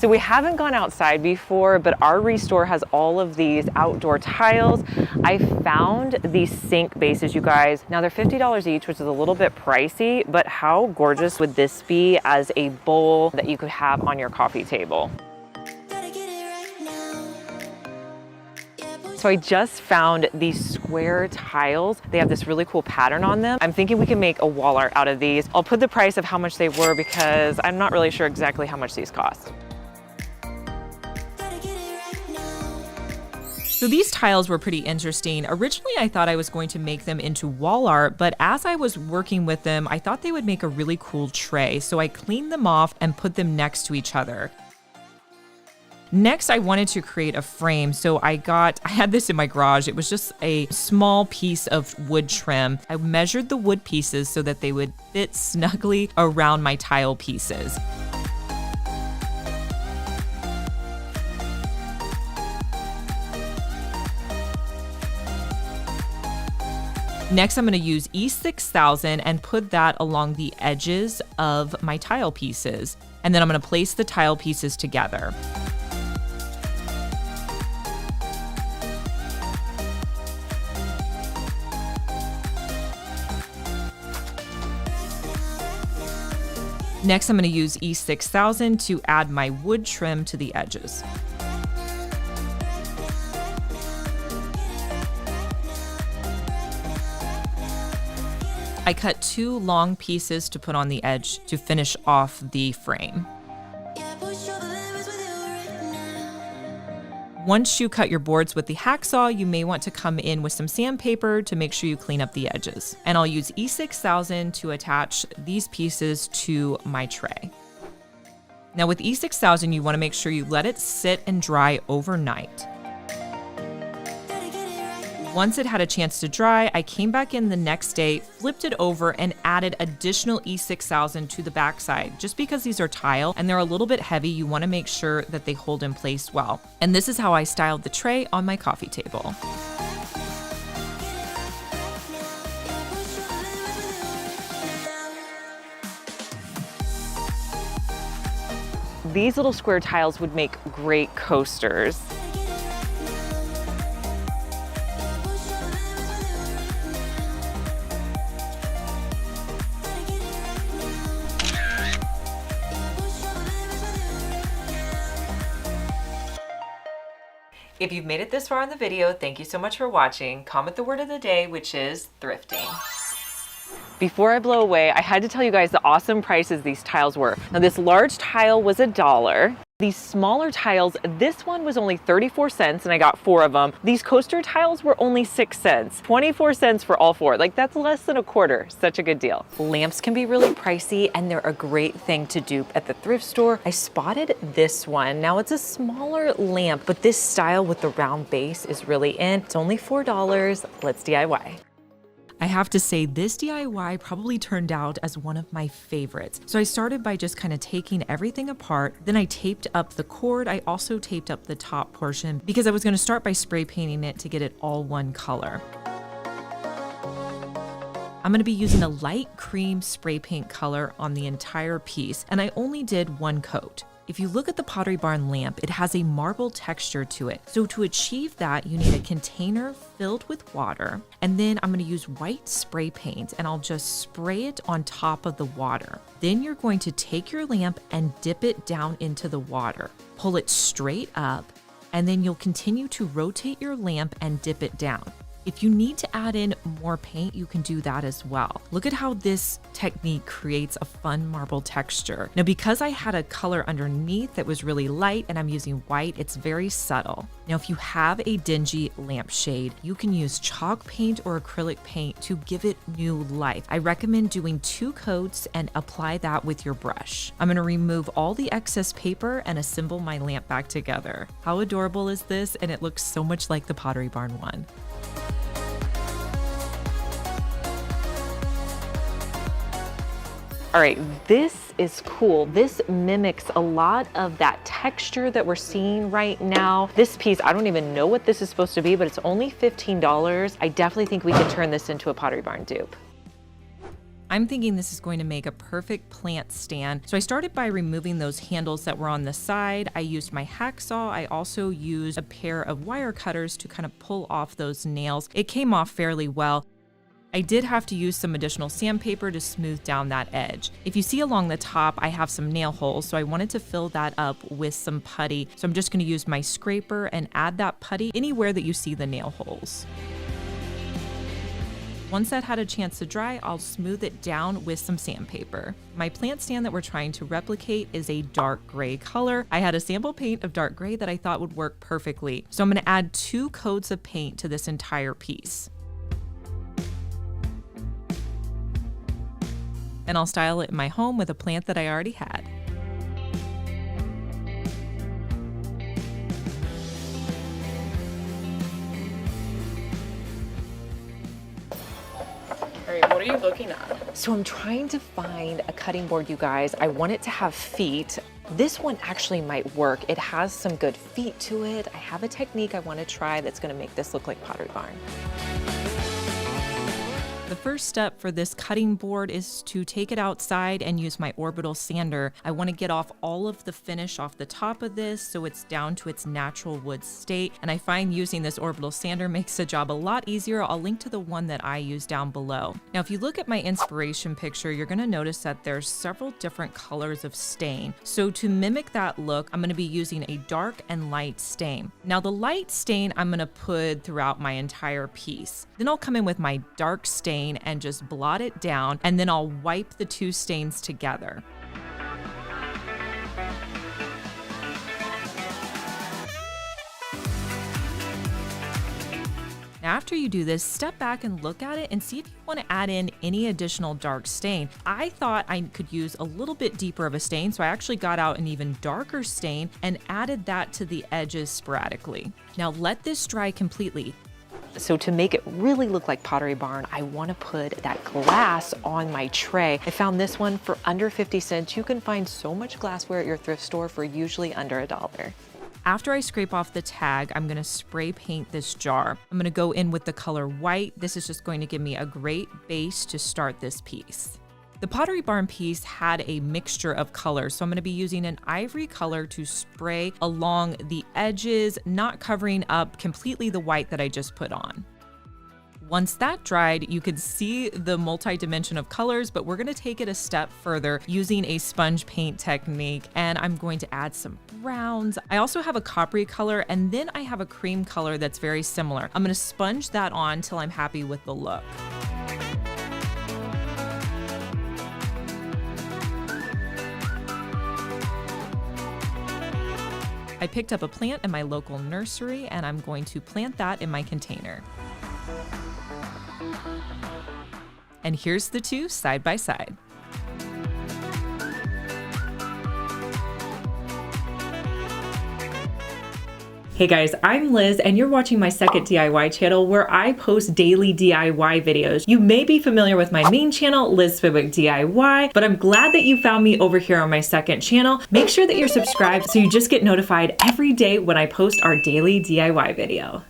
So we haven't gone outside before, but our restore has all of these outdoor tiles. I found these sink bases, you guys. Now they're $50 each, which is a little bit pricey, but how gorgeous would this be as a bowl that you could have on your coffee table? So I just found these square tiles. They have this really cool pattern on them. I'm thinking we can make a wall art out of these. I'll put the price of how much they were because I'm not really sure exactly how much these cost. So these tiles were pretty interesting. Originally, I thought I was going to make them into wall art, but as I was working with them, I thought they would make a really cool tray. So I cleaned them off and put them next to each other. Next, I wanted to create a frame, so I had this in my garage. It was just a small piece of wood trim. I measured the wood pieces so that they would fit snugly around my tile pieces. Next, I'm going to use E6000 and put that along the edges of my tile pieces. And then I'm going to place the tile pieces together. Next, I'm going to use E6000 to add my wood trim to the edges. I cut 2 long pieces to put on the edge to finish off the frame. Once you cut your boards with the hacksaw, you may want to come in with some sandpaper to make sure you clean up the edges. And I'll use E6000 to attach these pieces to my tray. Now with E6000, you want to make sure you let it sit and dry overnight. Once it had a chance to dry, I came back in the next day, flipped it over, and added additional E6000 to the backside. Just because these are tile and they're a little bit heavy, you want to make sure that they hold in place well. And this is how I styled the tray on my coffee table. These little square tiles would make great coasters. If you've made it this far in the video, thank you so much for watching. Comment the word of the day, which is thrifting. Before I blow away, I had to tell you guys the awesome prices these tiles were. Now this large tile was $1. These smaller tiles, this one was only 34 cents and I got 4 of them. These coaster tiles were only 6 cents, 24 cents for all 4. Like that's less than a quarter, such a good deal. Lamps can be really pricey and they're a great thing to dupe at the thrift store. I spotted this one. Now it's a smaller lamp, but this style with the round base is really in. It's only $4, let's DIY. I have to say this DIY probably turned out as one of my favorites. So I started by just kind of taking everything apart. Then I taped up the cord. I also taped up the top portion because I was going to start by spray painting it to get it all one color. I'm going to be using a light cream spray paint color on the entire piece, and I only did 1 coat. If you look at the Pottery Barn lamp, it has a marble texture to it. So to achieve that, you need a container filled with water, and then I'm going to use white spray paint and I'll just spray it on top of the water. Then you're going to take your lamp and dip it down into the water. Pull it straight up, and then you'll continue to rotate your lamp and dip it down. If you need to add in more paint, you can do that as well. Look at how this technique creates a fun marble texture. Now, because I had a color underneath that was really light and I'm using white, it's very subtle. Now, if you have a dingy lampshade, you can use chalk paint or acrylic paint to give it new life. I recommend doing 2 coats and apply that with your brush. I'm gonna remove all the excess paper and assemble my lamp back together. How adorable is this? And it looks so much like the Pottery Barn one. All right, this is cool. This mimics a lot of that texture that we're seeing right now. This piece, I don't even know what this is supposed to be, but it's only $15. I definitely think we can turn this into a Pottery Barn dupe. I'm thinking this is going to make a perfect plant stand. So I started by removing those handles that were on the side. I used my hacksaw. I also used a pair of wire cutters to kind of pull off those nails. It came off fairly well. I did have to use some additional sandpaper to smooth down that edge. If you see along the top, I have some nail holes, so I wanted to fill that up with some putty. So I'm just going to use my scraper and add that putty anywhere that you see the nail holes. Once that had a chance to dry, I'll smooth it down with some sandpaper. My plant stand that we're trying to replicate is a dark gray color. I had a sample paint of dark gray that I thought would work perfectly. So I'm going to add 2 coats of paint to this entire piece. And I'll style it in my home with a plant that I already had. All right, what are you looking at? So I'm trying to find a cutting board, you guys. I want it to have feet. This one actually might work. It has some good feet to it. I have a technique I want to try that's going to make this look like Pottery Barn. The first step for this cutting board is to take it outside and use my orbital sander. I want to get off all of the finish off the top of this so it's down to its natural wood state. And I find using this orbital sander makes the job a lot easier. I'll link to the one that I use down below. Now, if you look at my inspiration picture, you're going to notice that there's several different colors of stain. So to mimic that look, I'm going to be using a dark and light stain. Now, the light stain I'm going to put throughout my entire piece. Then I'll come in with my dark stain and just blot it down, and then I'll wipe the 2 stains together. Now, after you do this, step back and look at it and see if you want to add in any additional dark stain. I thought I could use a little bit deeper of a stain, so I actually got out an even darker stain and added that to the edges sporadically. Now let this dry completely. So to make it really look like Pottery Barn, I want to put that glass on my tray. I found this one for under 50 cents. You can find so much glassware at your thrift store for usually under $1. After I scrape off the tag, I'm going to spray paint this jar. I'm going to go in with the color white. This is just going to give me a great base to start this piece. The Pottery Barn piece had a mixture of colors, so I'm going to be using an ivory color to spray along the edges, not covering up completely the white that I just put on. Once that dried, you could see the multi-dimension of colors, but we're going to take it a step further using a sponge paint technique, and I'm going to add some browns. I also have a coppery color, and then I have a cream color that's very similar. I'm going to sponge that on till I'm happy with the look. I picked up a plant in my local nursery, and I'm going to plant that in my container. And here's the 2 side by side. Hey guys, I'm Liz and you're watching my second DIY channel where I post daily DIY videos. You may be familiar with my main channel, Liz Fenwick DIY, but I'm glad that you found me over here on my second channel. Make sure that you're subscribed so you just get notified every day when I post our daily DIY video.